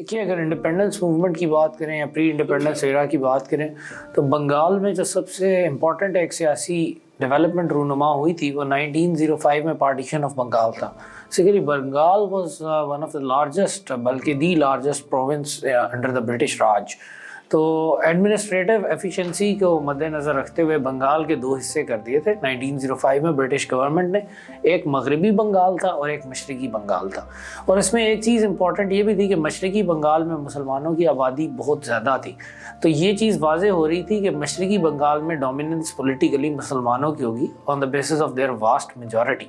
دیکھیے اگر independence movement کی بات کریں یا پری انڈیپینڈنس ایرا کی بات کریں تو بنگال میں جو سب سے امپورٹنٹ ایک سیاسی ڈیولپمنٹ رونما ہوئی تھی وہ 1905 میں پارٹیشن آف بنگال تھا. Basically Bengal was one of the largest بلکہ the largest province under the British Raj. تو ایڈمنسٹریٹو ایفیشنسی کو مد نظر رکھتے ہوئے بنگال کے دو حصے کر دیے تھے 1905 میں برٹش گورنمنٹ نے. ایک مغربی بنگال تھا اور ایک مشرقی بنگال تھا. اور اس میں ایک چیز امپورٹنٹ یہ بھی تھی کہ مشرقی بنگال میں مسلمانوں کی آبادی بہت زیادہ تھی. تو یہ چیز واضح ہو رہی تھی کہ مشرقی بنگال میں ڈومیننس پولیٹیکلی مسلمانوں کی ہوگی on the basis of their vast majority.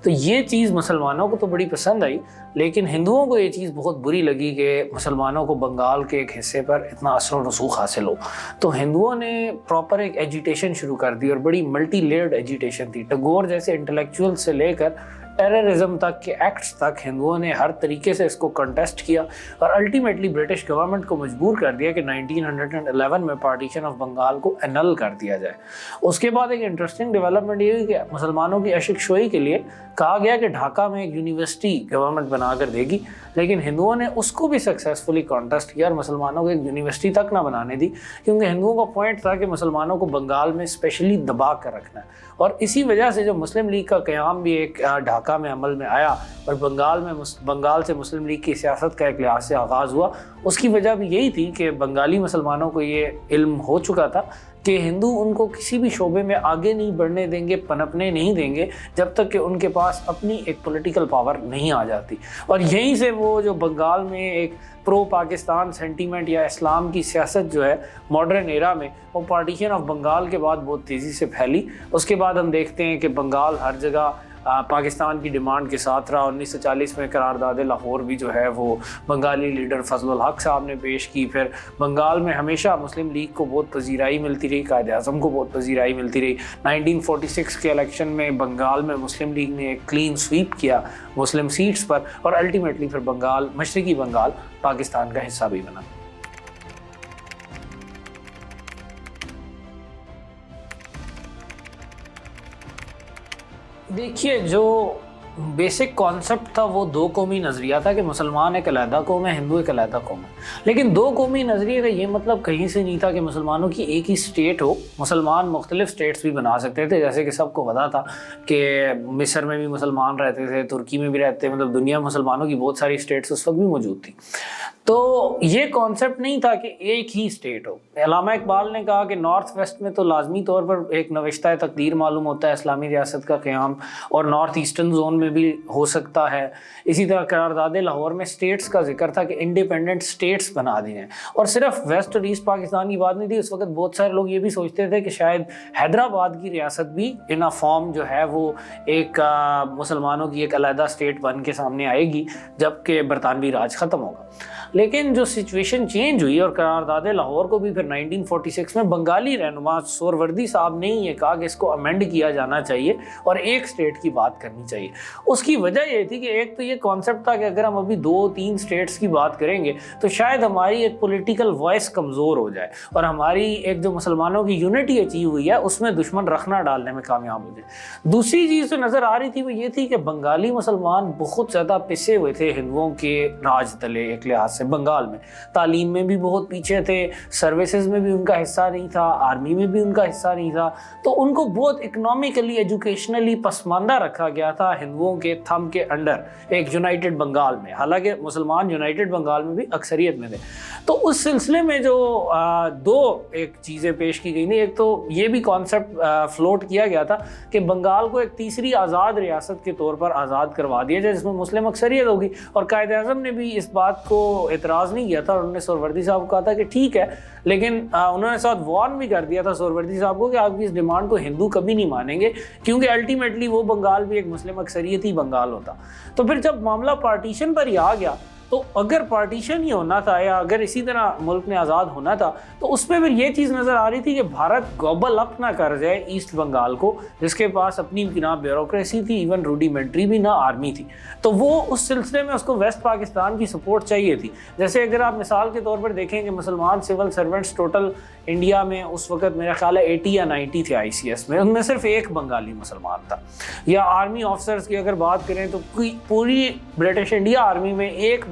تو یہ چیز مسلمانوں کو تو بڑی پسند آئی, لیکن ہندوؤں کو یہ چیز بہت بری لگی کہ مسلمانوں کو بنگال کے ایک حصے پر اتنا اثر و رسوخ حاصل ہو. تو ہندوؤں نے پراپر ایک ایجیٹیشن شروع کر دی اور بڑی ملٹی لیئرڈ ایجیٹیشن تھی. ٹیگور جیسے انٹلیکچوئل سے لے کر ٹیررزم تک کے ایکٹس تک ہندوؤں نے ہر طریقے سے اس کو کنٹیسٹ کیا اور الٹیمیٹلی برٹش گورنمنٹ کو مجبور کر دیا کہ 1911 میں پارٹیشن آف بنگال کو انل کر دیا جائے. اس کے بعد ایک انٹرسٹنگ ڈیولپمنٹ یہ ہوئی کہ مسلمانوں کی اشک شوئی کے لیے کہا گیا کہ ڈھاکہ میں ایک یونیورسٹی گورنمنٹ بنا کر دے گی, لیکن ہندوؤں نے اس کو بھی سکسیسفلی کانٹیسٹ کیا اور مسلمانوں کو ایک یونیورسٹی تک نہ بنانے دی, کیونکہ ہندوؤں کا پوائنٹ تھا کہ مسلمانوں کو بنگال میں اسپیشلی دبا کر رکھنا ہے. اور اسی وجہ سے جو مسلم لیگ کا قیام بھی ایک ڈھاکہ میں عمل میں آیا اور بنگال سے مسلم لیگ کی سیاست کا ایک لحاظ سے آغاز ہوا, اس کی وجہ بھی یہی تھی کہ بنگالی مسلمانوں کو یہ علم ہو چکا تھا کہ ہندو ان کو کسی بھی شعبے میں آگے نہیں بڑھنے دیں گے, پنپنے نہیں دیں گے جب تک کہ ان کے پاس اپنی ایک پولیٹیکل پاور نہیں آ جاتی. اور یہیں سے وہ جو بنگال میں ایک پرو پاکستان سینٹیمنٹ یا اسلام کی سیاست جو ہے ماڈرن ایرا میں, وہ پارٹیشن آف بنگال کے بعد بہت تیزی سے پھیلی. اس کے بعد ہم دیکھتے ہیں کہ بنگال ہر جگہ پاکستان کی ڈیمانڈ کے ساتھ رہا. 1940 میں قرارداد لاہور بھی جو ہے وہ بنگالی لیڈر فضل الحق صاحب نے پیش کی. پھر بنگال میں ہمیشہ مسلم لیگ کو بہت پذیرائی ملتی رہی, قائد اعظم کو بہت پذیرائی ملتی رہی. 1946 کے الیکشن میں بنگال میں مسلم لیگ نے ایک کلین سویپ کیا مسلم سیٹس پر اور الٹیمیٹلی پھر بنگال, مشرقی بنگال پاکستان کا حصہ بھی بنا. دیکھیے جو بیسک کانسیپٹ تھا وہ دو قومی نظریہ تھا کہ مسلمان ایک علیحدہ قوم ہے, ہندو ایک علیحدہ قوم ہے. لیکن دو قومی نظریے کا یہ مطلب کہیں سے نہیں تھا کہ مسلمانوں کی ایک ہی اسٹیٹ ہو. مسلمان مختلف اسٹیٹس بھی بنا سکتے تھے, جیسے کہ سب کو پتا تھا کہ مصر میں بھی مسلمان رہتے تھے, ترکی میں بھی رہتے, مطلب دنیا میں مسلمانوں کی بہت ساری اسٹیٹس اس وقت بھی موجود تھی. تو یہ کانسیپٹ نہیں تھا کہ ایک ہی اسٹیٹ ہو. علامہ اقبال نے کہا کہ نارتھ ویسٹ میں تو لازمی طور پر ایک نوشتہ تقدیر معلوم ہوتا ہے اسلامی ریاست کا قیام, اور نارتھ ایسٹرن زون میں بھی ہو سکتا ہے. اسی طرح قرارداد لاہور میں اسٹیٹس کا ذکر تھا کہ انڈیپینڈنٹ اسٹیٹس بنا دی ہیں, اور صرف ویسٹ اور ایسٹ پاکستان کی بات نہیں تھی. اس وقت بہت سارے لوگ یہ بھی سوچتے تھے کہ شاید حیدرآباد کی ریاست بھی ان فارم جو ہے وہ ایک مسلمانوں کی ایک علیحدہ اسٹیٹ بن کے سامنے آئے گی جب کہ برطانوی راج ختم ہوگا. لیکن جو سچویشن چینج ہوئی اور قرارداد لاہور کو بھی پھر 1946 میں بنگالی رہنما سوروردی صاحب نے یہ کہا کہ اس کو امینڈ کیا جانا چاہیے اور ایک اسٹیٹ کی بات کرنی چاہیے. اس کی وجہ یہ تھی کہ ایک تو یہ کانسیپٹ تھا کہ اگر ہم ابھی 2-3 اسٹیٹس کی بات کریں گے تو شاید ہماری ایک پولیٹیکل وائس کمزور ہو جائے اور ہماری ایک جو مسلمانوں کی یونٹی اچیو ہوئی ہے اس میں دشمن رکھنا ڈالنے میں کامیاب ہو جائے. دوسری چیز جو نظر آ رہی تھی وہ یہ تھی کہ بنگالی مسلمان بہت زیادہ پسے ہوئے تھے ہندوؤں کے راج تلے. ایک لحاظ سے بنگال میں تعلیم میں بھی بہت پیچھے تھے, سروسز میں بھی ان کا حصہ نہیں تھا, آرمی میں بھی ان کا حصہ نہیں تھا. تو ان کو بہت اکنامکلی ایجوکیشنلی پسماندہ رکھا گیا تھا ہندوؤں کے تھم کے انڈر ایک یونائٹڈ بنگال میں, حالانکہ مسلمان یونائٹڈ بنگال میں بھی اکثریت میں تھے. تو اس سلسلے میں جو دو ایک چیزیں پیش کی گئی تھیں, ایک تو یہ بھی کانسیپٹ فلوٹ کیا گیا تھا کہ بنگال کو ایک تیسری آزاد ریاست کے طور پر آزاد کروا دیا جائے جس میں مسلم اکثریت ہوگی, اور قائد اعظم نے بھی اس بات کو اعتراض نہیں کیا تھا. انہوں نے سوروردی صاحب کو کہا تھا کہ ٹھیک ہے, لیکن انہوں نے ساتھ وارن بھی کر دیا تھا سوروردی صاحب کو کہ آپ کی اس ڈیمانڈ کو ہندو کبھی نہیں مانیں گے, کیونکہ الٹیمیٹلی وہ بنگال بھی ایک مسلم اکثریتی بنگال ہوتا. تو پھر جب معاملہ پارٹیشن پر ہی آ گیا تو اگر پارٹیشن ہی ہونا تھا یا اگر اسی طرح ملک نے آزاد ہونا تھا تو اس میں پھر یہ چیز نظر آ رہی تھی کہ بھارت گوبل اپ نہ کر جائے ایسٹ بنگال کو, جس کے پاس اپنی نہ بیوروکریسی تھی, ایون روڈیمنٹری بھی نہ آرمی تھی. تو وہ اس سلسلے میں اس کو ویسٹ پاکستان کی سپورٹ چاہیے تھی. جیسے اگر آپ مثال کے طور پر دیکھیں کہ مسلمان سول سرونٹس ٹوٹل انڈیا میں اس وقت میرا خیال ہے 80 یا 90 تھے ICS میں, ان میں صرف ایک بنگالی مسلمان تھا. یا آرمی آفیسرز کی اگر بات کریں تو پوری برٹش انڈیا آرمی میں ایک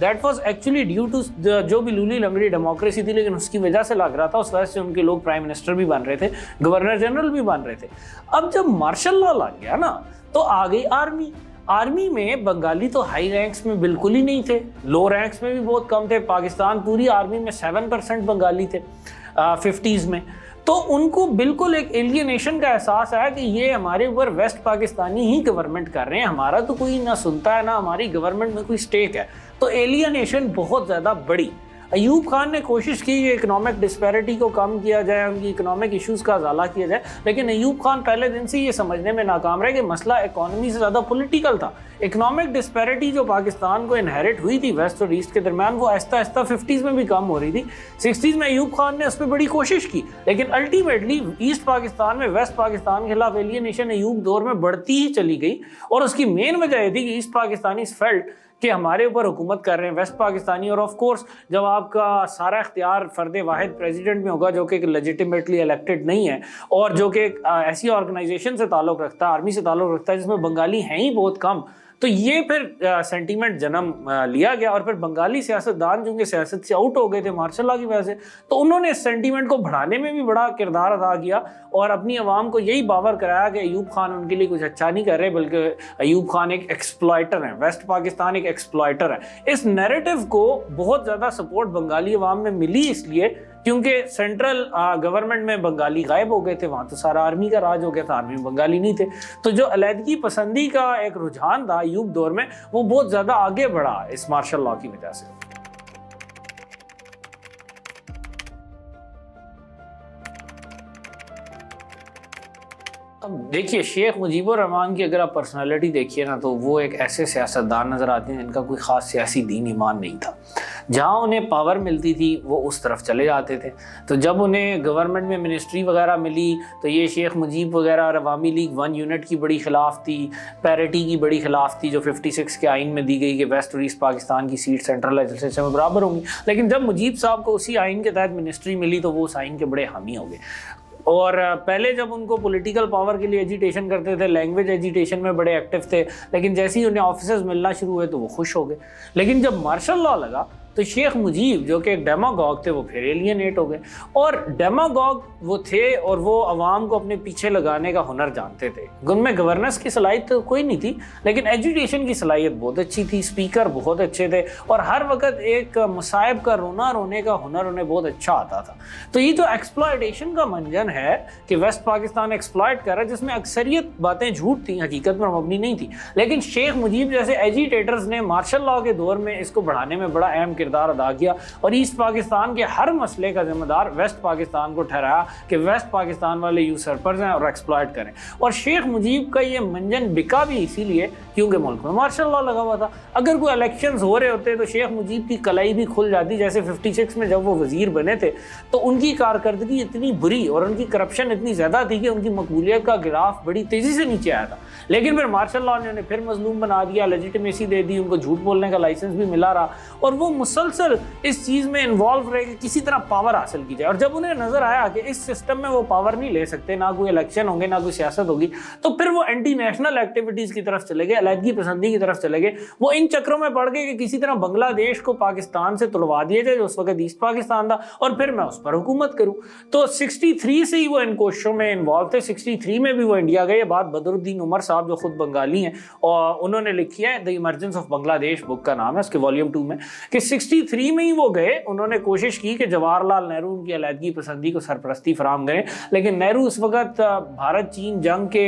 that was actually due to جو بھی لولی لنگڑی ڈیموکریسی تھی، لیکن اس کی وجہ سے لگ رہا تھا، اس وجہ سے ان کے لوگ پرائم منسٹر بھی بن رہے تھے، گورنر جنرل بھی بن رہے تھے۔ اب جب مارشل لا لگ گیا نا تو آ گئی آرمی میں بنگالی تو ہائی رینکس میں بالکل ہی نہیں تھے، لو رینکس میں بھی بہت کم تھے۔ پاکستان پوری آرمی میں 7% بنگالی تھے 50s میں، تو ان کو بالکل ایک ایلینیشن کا احساس آیا کہ یہ ہمارے اوپر ویسٹ پاکستانی ہی گورنمنٹ کر رہے ہیں، ہمارا تو کوئی نہ سنتا ہے، نہ ہماری گورنمنٹ میں کوئی سٹیک ہے، تو ایلینیشن بہت زیادہ بڑی۔ ایوب خان نے کوشش کی کہ اکنامک ڈسپیرٹی کو کم کیا جائے، ان کی اکنامک ایشوز کا ازالہ کیا جائے، لیکن ایوب خان پہلے دن سے یہ سمجھنے میں ناکام رہے کہ مسئلہ اکانومی سے زیادہ پولیٹیکل تھا۔ اکنامک ڈسپیرٹی جو پاکستان کو انہیرٹ ہوئی تھی ویسٹ اور ایسٹ کے درمیان، وہ آہستہ آہستہ 50s میں بھی کم ہو رہی تھی۔ 60s میں ایوب خان نے اس پہ بڑی کوشش کی، لیکن الٹیمیٹلی ایسٹ پاکستان میں ویسٹ پاکستان کے خلاف ایلینیشن ایوب دور میں بڑھتی ہی چلی گئی، اور اس کی مین وجہ یہ تھی کہ ایسٹ پاکستانی فیلٹ کہ ہمارے اوپر حکومت کر رہے ہیں ویسٹ پاکستانی، اور آف کورس جب آپ کا سارا اختیار فرد واحد پریزیڈنٹ میں ہوگا جو کہ لیجیٹیمیٹلی الیکٹڈ نہیں ہے، اور جو کہ ایسی آرگنائزیشن سے تعلق رکھتا ہے، آرمی سے تعلق رکھتا ہے جس میں بنگالی ہیں ہی بہت کم، تو یہ پھر سینٹیمنٹ جنم لیا گیا، اور پھر بنگالی سیاستدان جو کہ سیاست سے آؤٹ ہو گئے تھے مارشل لا کی وجہ سے، تو انہوں نے اس سینٹیمنٹ کو بڑھانے میں بھی بڑا کردار ادا کیا، اور اپنی عوام کو یہی باور کرایا کہ ایوب خان ان کے لیے کچھ اچھا نہیں کر رہے، بلکہ ایوب خان ایک ایکسپلائٹر ہیں، ویسٹ پاکستان ایک ایکسپلائٹر ہے۔ اس نیریٹو کو بہت زیادہ سپورٹ بنگالی عوام میں ملی، اس لیے کیونکہ سینٹرل گورنمنٹ میں بنگالی غائب ہو گئے تھے، وہاں تو سارا آرمی کا راج ہو گیا تھا، آرمی میں بنگالی نہیں تھے، تو جو علیحدگی پسندی کا ایک رجحان تھا ایوب دور میں، وہ بہت زیادہ آگے بڑھا اس مارشل لا کی وجہ سے۔ اب دیکھیے شیخ مجیب الرحمان کی اگر آپ پرسنالٹی دیکھیے نا، تو وہ ایک ایسے سیاستدان نظر آتے ہیں جن کا کوئی خاص سیاسی دین ایمان نہیں تھا، جہاں انہیں پاور ملتی تھی وہ اس طرف چلے جاتے تھے۔ تو جب انہیں گورنمنٹ میں منسٹری وغیرہ ملی تو یہ شیخ مجیب وغیرہ اور عوامی لیگ 1 یونٹ کی بڑی خلاف تھی، پیرٹی کی بڑی خلاف تھی جو 56 کے آئین میں دی گئی کہ ویسٹ اور ایسٹ پاکستان کی سیٹ سینٹرل لیجسلیچر میں برابر ہوں گی، لیکن جب مجیب صاحب کو اسی آئین کے تحت منسٹری ملی تو وہ اس آئین کے بڑے حامی ہو گئے، اور پہلے جب ان کو پولیٹیکل پاور کے لیے ایجیٹیشن کرتے تھے، لینگویج ایجیٹیشن میں بڑے ایکٹیو تھے، لیکن جیسے ہی انہیں آفیسز ملنا شروع ہوئے تو وہ خوش ہو گئے۔ لیکن جب مارشل لا لگا تو شیخ مجیب جو کہ ایک ڈیماگوگ تھے وہ پھر ایلینیٹ ہو گئے، اور ڈیماگوگ وہ تھے اور وہ عوام کو اپنے پیچھے لگانے کا ہنر جانتے تھے۔ ان میں گورننس کی صلاحیت تو کوئی نہیں تھی، لیکن ایجوٹیشن کی صلاحیت بہت اچھی تھی، اسپیکر بہت اچھے تھے، اور ہر وقت ایک مصائب کا رونے کا ہنر انہیں بہت اچھا آتا تھا۔ تو یہ جو ایکسپلائٹیشن کا منجن ہے کہ ویسٹ پاکستان ایکسپلائٹ کر رہا ہے، جس میں اکثریت باتیں جھوٹ تھیں، حقیقت پر مبنی نہیں تھی، لیکن شیخ مجیب جیسے ایجیٹیٹرز نے مارشل لا کے دور میں اس کو بڑھانے میں بڑا اہم کردار ادا کیا، اور ایسٹ پاکستان کے ہر مسئلے کا ذمہ دار ویسٹ پاکستان کو ٹھہرایا کہ ویسٹ پاکستان والے یوسرپرز ہیں اور ایکسپلائٹ کریں۔ اور شیخ مجیب کا یہ منجن بکا بھی اسی لیے کیونکہ ملک میں مارشل لا لگا ہوا تھا۔ اگر کوئی الیکشنز ہو رہے ہوتے تو شیخ مجیب کی کلائی بھی کھل جاتی، جیسے 56 میں جب وہ وزیر بنے تھے تو ان کی کارکردگی اتنی بری اور ان کی کرپشن اتنی زیادہ تھی کہ ان کی مقبولیت کا گراف بڑی تیزی سے نیچے آیا تھا، لیکن پھر مارشل لا نے انہیں پھر مظلوم بنا دیا، لیجیٹیمیسی دے دی، ان کو جھوٹ بولنے کا لائسنس بھی ملا رہا، اور وہ مسلسل اس چیز میں انوالو رہے کہ کسی طرح پاور حاصل کی جائے۔ اور جب انہیں نظر آیا کہ اس سسٹم میں وہ پاور نہیں لے سکتے، نہ کوئی الیکشن ہوں گے، نہ کوئی سیاست ہوگی، تو پھر وہ اینٹی نیشنل ایکٹیویٹیز کی طرف چلے گئے، علیحدگی پسندی کی طرف چلے گئے۔ وہ ان چکروں میں پڑ گئے کہ کسی طرح بنگلہ دیش کو پاکستان سے تڑوا دیا جائے جو اس وقت ایسٹ پاکستان تھا، اور پھر میں اس پر حکومت کروں۔ تو 63 سے ہی وہ ان کوششوں میں انوالو تھے۔ 63 میں بھی وہ انڈیا گئے۔ یہ بات بدر الدین عمر صاحب جو خود بنگالی ہیں اور انہوں نے لکھی ہے، دی ایمرجنس آف بنگلہ دیش بک کا نام ہے، اس کے والیوم 2 میں، کہ 63 میں ہی وہ گئے، انہوں نے کوشش کی کہ جواہر لال نہرو ان کی علیحدگی پسندی کو سرپرستی فراہم کریں، لیکن نہرو اس وقت بھارت چین جنگ کے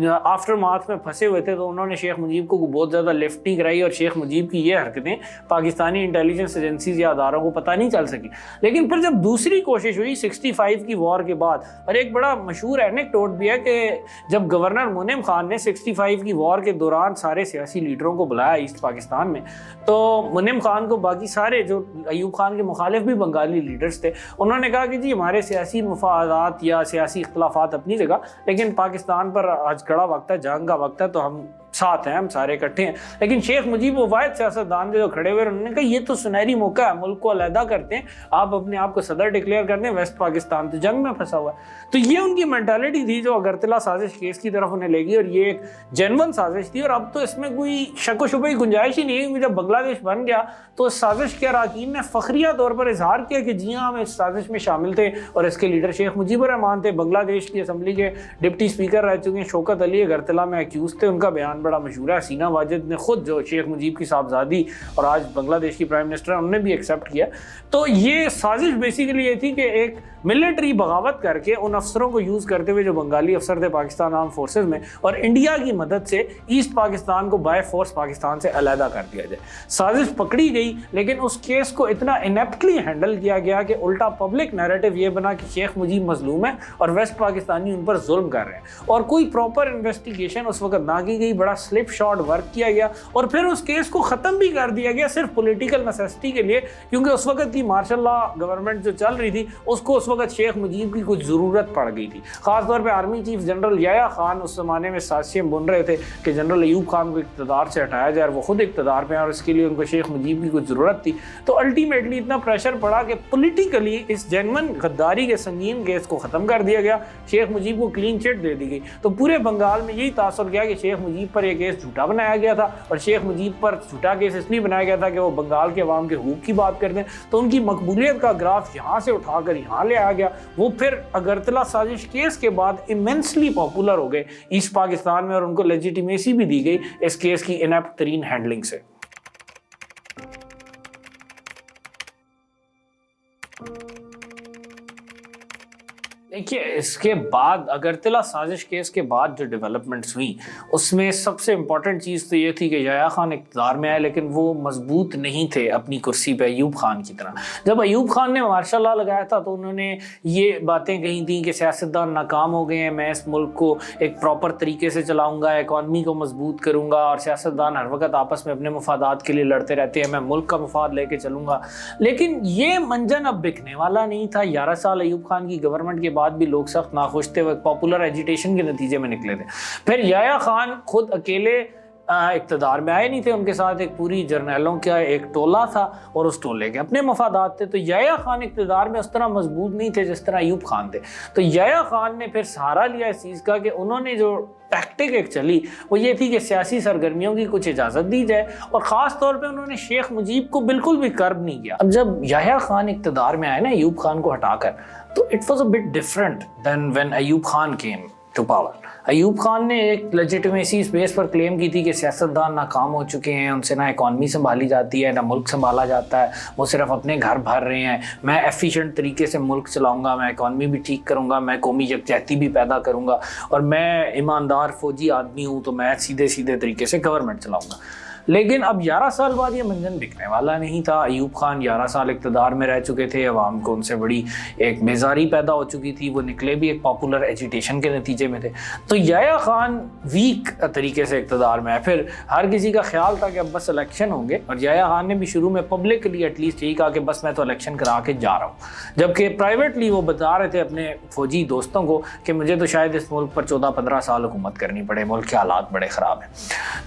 آفٹر مارچ میں پھنسے ہوئے تھے، تو انہوں نے شیخ مجیب کو بہت زیادہ لفٹ نہیں کرائی، اور شیخ مجیب کی یہ حرکتیں پاکستانی انٹیلیجنس ایجنسیز یا اداروں کو پتہ نہیں چل سکی۔ لیکن پھر جب دوسری کوشش ہوئی 65 کی وار کے بعد، اور ایک بڑا مشہور اینیکڈوٹ بھی ہے کہ جب گورنر منعم خان نے 65 کی وار کے دوران سارے سیاسی لیڈروں کو بلایا ایسٹ پاکستان میں، تو منعم خان کو باقی سارے جو ایوب خان کے مخالف بھی بنگالی لیڈرز تھے، انہوں نے کہا کہ جی ہمارے سیاسی مفادات یا سیاسی اختلافات اپنی جگہ، لیکن پاکستان پر آج کڑا وقت ہے، جنگ کا وقت ہے، تو ہم ساتھ ہیں, ہم سارے اکٹھے ہیں. لیکن شیخ مجیب وہ واحد سیاستدان جو کھڑے ہوئے, انہوں نے کہا یہ تو سنہری موقع ہے, ملک کو علیحدہ کرتے ہیں, آپ اپنے آپ کو صدر ڈکلیئر کرتے ہیں, ویسٹ پاکستان تو جنگ میں پھنسا ہوا ہے. تو یہ ان کی مینٹالٹی تھی جو اگرتلا سازش کیس کی طرف انہیں لے گئی, اور یہ ایک جینون سازش تھی. اور اب تو اس میں کوئی شک و شبہ کی گنجائش ہی نہیں ہے, کیونکہ جب بنگلہ دیش بن گیا تو اس سازش کے اراکین نے فخریہ طور پر اظہار کیا کہ جی ہاں ہم اس سازش میں شامل تھے, اور اس کے لیڈر شیخ مجیب الرحمان تھے, بنگلہ دیش کی اسمبلی کے ڈپٹی اسپیکر رہ چکے ہیں, شوکت علی اگرتلا میں ایکیوز تھے. ان کا بیان بڑا مشہور ہے, حسینہ واجد نے خود جو شیخ مجیب کی صاحبزادی اور آج بنگلہ دیش کی پرائم منسٹر ہیں, انہوں نے بھی ایکسیپٹ کیا. تو یہ سازش بیسیکلی یہ تھی کہ ایک ملٹری بغاوت کر کے ان افسروں کو یوز کرتے ہوئے جو بنگالی افسر تھے پاکستان آرم فورسز میں, اور انڈیا کی مدد سے ایسٹ پاکستان کو بائی فورس پاکستان سے علیحدہ کر دیا جائے. سازش پکڑی گئی, لیکن اس کیس کو اتنا انیپٹلی ہینڈل کیا گیا کہ الٹا پبلک نیریٹو یہ بنا کہ شیخ مجیب مظلوم ہے اور ویسٹ پاکستانی ان پر ظلم کر رہے ہیں, اور کوئی پراپر انویسٹیگیشن اس وقت نہ کی گئی, بڑا سلپ شارٹ ورک کیا گیا, اور پھر اس کیس کو ختم بھی کر دیا گیا صرف پولیٹیکل نیسیسٹی کے لیے, کیونکہ اس وقت کی مارشل لا گورنمنٹ جو چل رہی تھی اس کو اس وقت شیخ مجیب کی کچھ ضرورت پڑ گئی تھی. خاص طور پہ army chief general Yahya Khan اس زمانے میں سازشیں بن رہے تھے کہ جنرل ایوب خان کو اقتدار سے ہٹایا جائے, اور وہ خود اقتدار پہ ہیں, اور اس کے لیے ان کو شیخ مجیب کی کچھ ضرورت تھی. تو الٹیمیٹلی اتنا پریشر پڑا کہ پولیٹیکلی اس جینون غداری کے سنگین کیس کو ختم کر دیا گیا, شیخ مجیب کو کلین چٹ دے دی گئی. تو پورے بنگال میں یہی تاثر کیا کہ شیخ مجیب پر یہ کیس جھوٹا بنایا گیا تھا, اور شیخ مجیب پر جھوٹا کیس اس لیے بنایا گیا تھا کہ وہ بنگال کے عوام کے حقوق کی بات کرتے ہیں. تو ان کی مقبولیت کا گراف یہاں سے اٹھا کر یہاں لے آ گیا. وہ پھر اگرتلا سازش کیس کے بعد ایمنسلی پاپولر ہو گئے ایسٹ پاکستان میں, اور ان کو لیجیٹیمیسی بھی دی گئی اس کیس کی انیپٹ ترین ہینڈلنگ سے. دیکھیے اس کے بعد اگرتلا سازش کیس کے بعد جو ڈیولپمنٹس ہوئیں اس میں سب سے امپورٹنٹ چیز تو یہ تھی کہ یحییٰ خان اقتدار میں آئے, لیکن وہ مضبوط نہیں تھے اپنی کرسی پہ ایوب خان کی طرح. جب ایوب خان نے مارشل لا لگایا تھا تو انہوں نے یہ باتیں کہی تھیں کہ سیاستدان ناکام ہو گئے ہیں, میں اس ملک کو ایک پراپر طریقے سے چلاؤں گا, اکانومی کو مضبوط کروں گا, اور سیاستدان ہر وقت آپس میں اپنے مفادات کے لیے لڑتے رہتے ہیں, میں ملک کا مفاد لے کے چلوں گا. لیکن یہ منجن اب بکنے والا نہیں تھا. 11 سال ایوب خان کی گورنمنٹ کے بعد بھی لوگ سخت ناخوش تھے, وہ ایک پاپولر ایجیٹیشن کے نتیجے میں نکلے تھے. پھر یحییٰ خان خود اکیلے اقتدار میں آئے نہیں تھے, ان کے ساتھ ایک پوری جرنیلوں کا ایک ٹولہ تھا, اور اس ٹولے کے اپنے مفادات تھے. تو یحییٰ خان اقتدار میں اس طرح مضبوط نہیں تھے جس طرح ایوب خان تھے. تو یحییٰ خان نے پھر سہارا لیا اس چیز کا کہ انہوں نے جو ٹیکٹک ایک چلی وہ یہ تھی کہ سیاسی سرگرمیوں کی کچھ اجازت دی جائے, اور خاص طور پہ انہوں نے شیخ مجیب کو بالکل بھی کرب نہیں کیا. اب جب یحییٰ خان اقتدار میں آئے نا ایوب خان کو ہٹا کر, تو it was a bit different than when Ayub Khan came to power. Ayub Khan نے ایک لیجیٹیمیسی اس بیس پر کلیم کی تھی کہ سیاستدان ناکام ہو چکے ہیں, ان سے نہ اکانومی سنبھالی جاتی ہے نہ ملک سنبھالا جاتا ہے, وہ صرف اپنے گھر بھر رہے ہیں, میں ایفیشینٹ طریقے سے ملک چلاؤں گا, میں اکانومی بھی ٹھیک کروں گا, میں قومی یکجہتی بھی پیدا کروں گا, اور میں ایماندار فوجی آدمی ہوں تو میں سیدھے سیدھے طریقے سے گورنمنٹ چلاؤں گا. لیکن اب 11 سال بعد یہ منجن بکنے والا نہیں تھا. ایوب خان 11 سال اقتدار میں رہ چکے تھے, عوام کو ان سے بڑی ایک بیزاری پیدا ہو چکی تھی, وہ نکلے بھی ایک پاپولر ایجیٹیشن کے نتیجے میں تھے. تو یحییٰ خان ویک طریقے سے اقتدار میں آئے. پھر ہر کسی کا خیال تھا کہ اب بس الیکشن ہوں گے, اور یحییٰ خان نے بھی شروع میں پبلکلی ایٹ لیسٹ یہی کہا کہ بس میں تو الیکشن کرا کے جا رہا ہوں, جبکہ پرائیویٹلی وہ بتا رہے تھے اپنے فوجی دوستوں کو کہ مجھے تو شاید اس ملک پر 14-15 سال حکومت کرنی پڑے, ملک کے حالات بڑے خراب ہیں.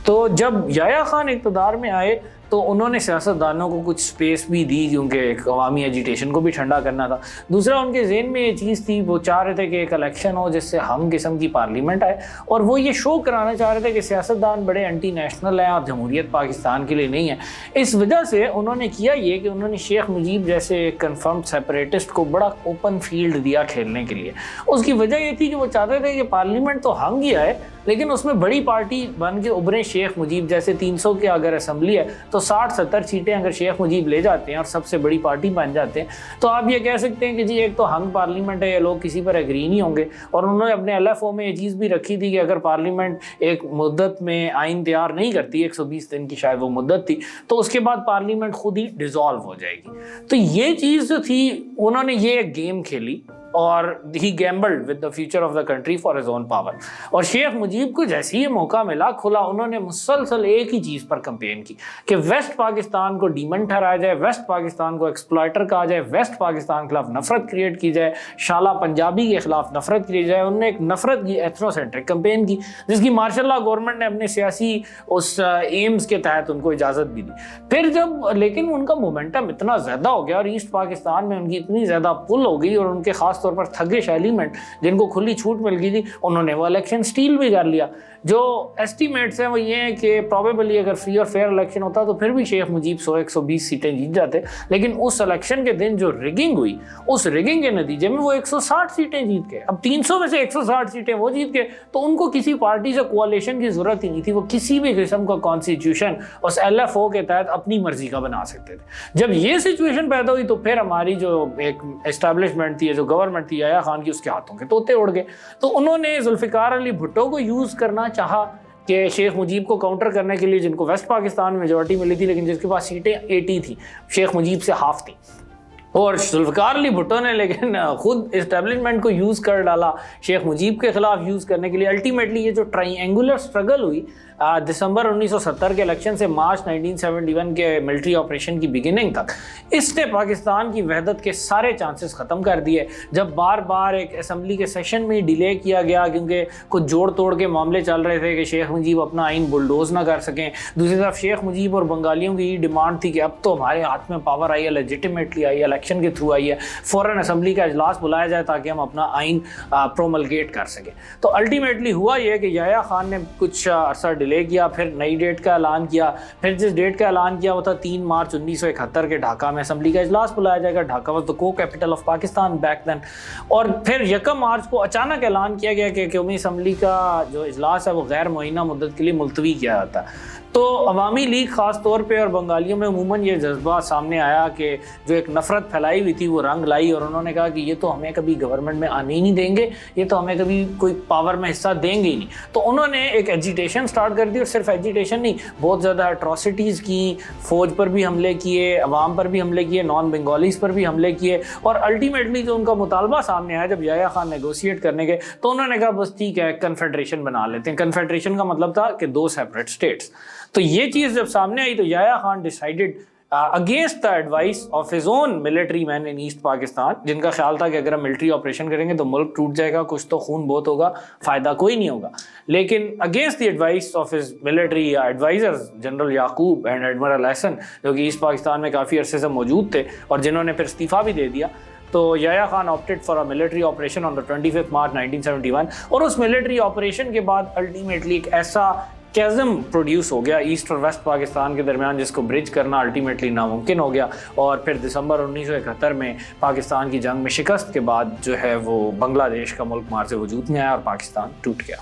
تو جب یحییٰ خان اقتدار میں آئے تو انہوں نے سیاستدانوں کو کچھ سپیس بھی دی, کیونکہ ایک عوامی ایجیٹیشن کو بھی ٹھنڈا کرنا تھا. دوسرا ان کے ذہن میں یہ چیز تھی, وہ چاہ رہے تھے کہ ایک الیکشن ہو جس سے ہم قسم کی پارلیمنٹ آئے, اور وہ یہ شو کرانا چاہ رہے تھے کہ سیاستدان بڑے انٹی نیشنل ہیں اور جمہوریت پاکستان کے لیے نہیں ہے. اس وجہ سے انہوں نے کیا یہ کہ انہوں نے شیخ مجیب جیسے ایک کنفرمڈ سیپریٹسٹ کو بڑا اوپن فیلڈ دیا کھیلنے کے لیے. اس کی وجہ یہ تھی کہ وہ چاہتے تھے کہ پارلیمنٹ تو ہنگ ہی آئے, لیکن اس میں بڑی پارٹی بن کے ابھرے شیخ مجیب جیسے. 300 کے اگر اسمبلی ہے تو 60-70 سیٹیں اگر شیخ مجیب لے جاتے ہیں اور سب سے بڑی پارٹی بن جاتے ہیں, تو آپ یہ کہہ سکتے ہیں کہ جی ایک تو ہنگ پارلیمنٹ ہے, یہ لوگ کسی پر ایگری نہیں ہوں گے. اور انہوں نے اپنے LFO میں یہ چیز بھی رکھی تھی کہ اگر پارلیمنٹ ایک مدت میں آئین تیار نہیں کرتی, 120 دن کی شاید وہ مدت تھی, تو اس کے بعد پارلیمنٹ خود ہی ڈیزالو ہو جائے گی. تو یہ چیز جو تھی انہوں نے یہ ایک گیم کھیلی, اور he gambled with the future of the country for his own power. اور شیخ مجیب کو جیسے ہی موقع ملا کھلا انہوں نے مسلسل ایک ہی چیز پر کمپین کی کہ ویسٹ پاکستان کو ڈیمن ٹھہرایا جائے, ویسٹ پاکستان کو ایکسپلائٹر کہا جائے, ویسٹ پاکستان کے خلاف نفرت کریٹ کی جائے, شالا پنجابی کے خلاف نفرت کی جائے. انہوں نے ایک نفرت کی ایتھنو سینٹرک کمپین کی جس کی ماشاء اللہ گورنمنٹ نے اپنے سیاسی اس ایمز کے تحت ان کو اجازت بھی دی. پھر جب لیکن ان کا مومنٹم اتنا زیادہ ہو گیا اور ایسٹ پاکستان میں ان کی اتنی زیادہ پل ہو گئی اور ان کے خاص طور پر تھگش ایلیمنٹ جن کو کھلی چھوٹ مل گئی تھی انہوں نے وہ الیکشن سٹیل بھی کر لیا. جو ایسٹیمیٹس ہیں وہ یہ ہیں کہ پروبیبلی اگر فری اور فیئر الیکشن ہوتا تو پھر بھی شیخ مجیب 100-120 سیٹیں جیت جاتے, لیکن اس الیکشن کے دن جو ریگنگ ہوئی اس ریگنگ کے نتیجے میں وہ 160 سیٹیں جیت گئے. اب 300 میں سے 160 سیٹیں وہ جیت گئے تو ان کو کسی پارٹی سے کوalition کی ضرورت ہی نہیں تھی. وہ کسی بھی قسم کا کانسٹیٹیوشن اس LFO کے تحت اپنی مرضی کا بنا سکتے تھے. جب یہ سچویشن پیدا ہوئی تو پھر ہماری جو ایک اسٹیبلشمنٹ تھی, جو گورنمنٹ تھی یحییٰ خان کی, اس کے ہاتھوں کے طوطے اڑ گئے. تو انہوں نے ذوالفقار علی بھٹو کو یوز کرنا چاہا کہ شیخ مجیب کو کاؤنٹر کرنے کے لیے, جن کو ویسٹ پاکستان میں میجورٹی ملی تھی لیکن جس کے پاس سیٹیں 80 تھیں, شیخ مجیب سے ہاف تھیں. اور ذوالفقار علی بھٹو نے لیکن خود اسٹیبلشمنٹ کو یوز کر ڈالا شیخ مجیب کے خلاف یوز کرنے کے لیے. الٹیمیٹلی یہ جو ٹرائی اینگولر سٹرگل ہوئی دسمبر 1970 کے الیکشن سے مارچ 1971 کے ملٹری آپریشن کی بگننگ تک, اس نے پاکستان کی وحدت کے سارے چانسز ختم کر دیے. جب بار بار ایک اسمبلی کے سیشن میں ڈیلے کیا گیا کیونکہ کچھ جوڑ توڑ کے معاملے چل رہے تھے کہ شیخ مجیب اپنا آئین بلڈوز نہ کر سکیں. دوسری طرف شیخ مجیب اور بنگالیوں کی یہ ڈیمانڈ تھی کہ اب تو ہمارے ہاتھ میں پاور آئی ہے, لیجیٹیمیٹلی آئی ہے, الیکشن کے تھرو آئی ہے, فوراً اسمبلی کا اجلاس بلایا جائے تاکہ ہم اپنا آئین پروملگیٹ کر سکیں. تو الٹیمیٹلی ہوا یہ کہ یحییٰ خان نے کچھ عرصہ ڈیلے کیا, پھر نئی ڈیٹ کا اعلان کیا. پھر جس ڈیٹ کا اعلان کیا وہ تھا 3 مارچ 1971 کے ڈھاکہ میں اسمبلی کا اجلاس بلایا جائے گا. ڈھاکہ واز دی کو capital of Pakistan back then. اور پھر 1 مارچ کو اچانک اعلان کیا گیا کہ قومی اسمبلی کا جو اجلاس ہے وہ غیر معینہ مدت کے لیے ملتوی کیا جاتا ہے. تو عوامی لیگ خاص طور پہ اور بنگالیوں میں عموماً یہ جذبہ سامنے آیا کہ جو ایک نفرت پھیلائی ہوئی تھی وہ رنگ لائی, اور انہوں نے کہا کہ یہ تو ہمیں کبھی گورنمنٹ میں آنے ہی نہیں دیں گے, یہ تو ہمیں کبھی کوئی پاور میں حصہ دیں گے ہی نہیں. تو انہوں نے ایک ایجیٹیشن سٹارٹ کر دی, اور صرف ایجیٹیشن نہیں, بہت زیادہ اٹراسٹیز کی, فوج پر بھی حملے کیے, عوام پر بھی حملے کیے, نان بنگالیز پر بھی حملے کیے. اور الٹیمیٹلی جو ان کا مطالبہ سامنے آیا جب یحییٰ خان نیگوشیٹ کرنے گئے تو انہوں نے کہا بس ٹھیک ہے کنفیڈریشن بنا لیتے ہیں. کنفیڈریشن کا مطلب تھا کہ 2 سیپریٹ اسٹیٹس. تو یہ چیز جب سامنے آئی تو Yahya Khan decided against the advice of his own military men in East Pakistan, جن کا خیال تھا کہ اگر ہم ملٹری آپریشن کریں گے تو ملک ٹوٹ جائے گا, کچھ تو خون بہت ہوگا, فائدہ کوئی نہیں ہوگا. لیکن against the advice of his military advisers general Yakub and admiral Ahsan, جو کہ ایسٹ پاکستان میں کافی عرصے سے موجود تھے اور جنہوں نے پھر استعفیٰ بھی دے دیا, تو Yahya Khan opted for a military operation on the 25 March 1971. اور اس ملٹری آپریشن کے بعد الٹیمیٹلی ایک ایسا کیزم پروڈیوس ہو گیا ایسٹ اور ویسٹ پاکستان کے درمیان جس کو برج کرنا الٹیمیٹلی ناممکن ہو گیا. اور پھر دسمبر 1971 میں پاکستان کی جنگ میں شکست کے بعد جو ہے وہ بنگلہ دیش کا ملک مارز وجود میں آیا اور پاکستان ٹوٹ گیا.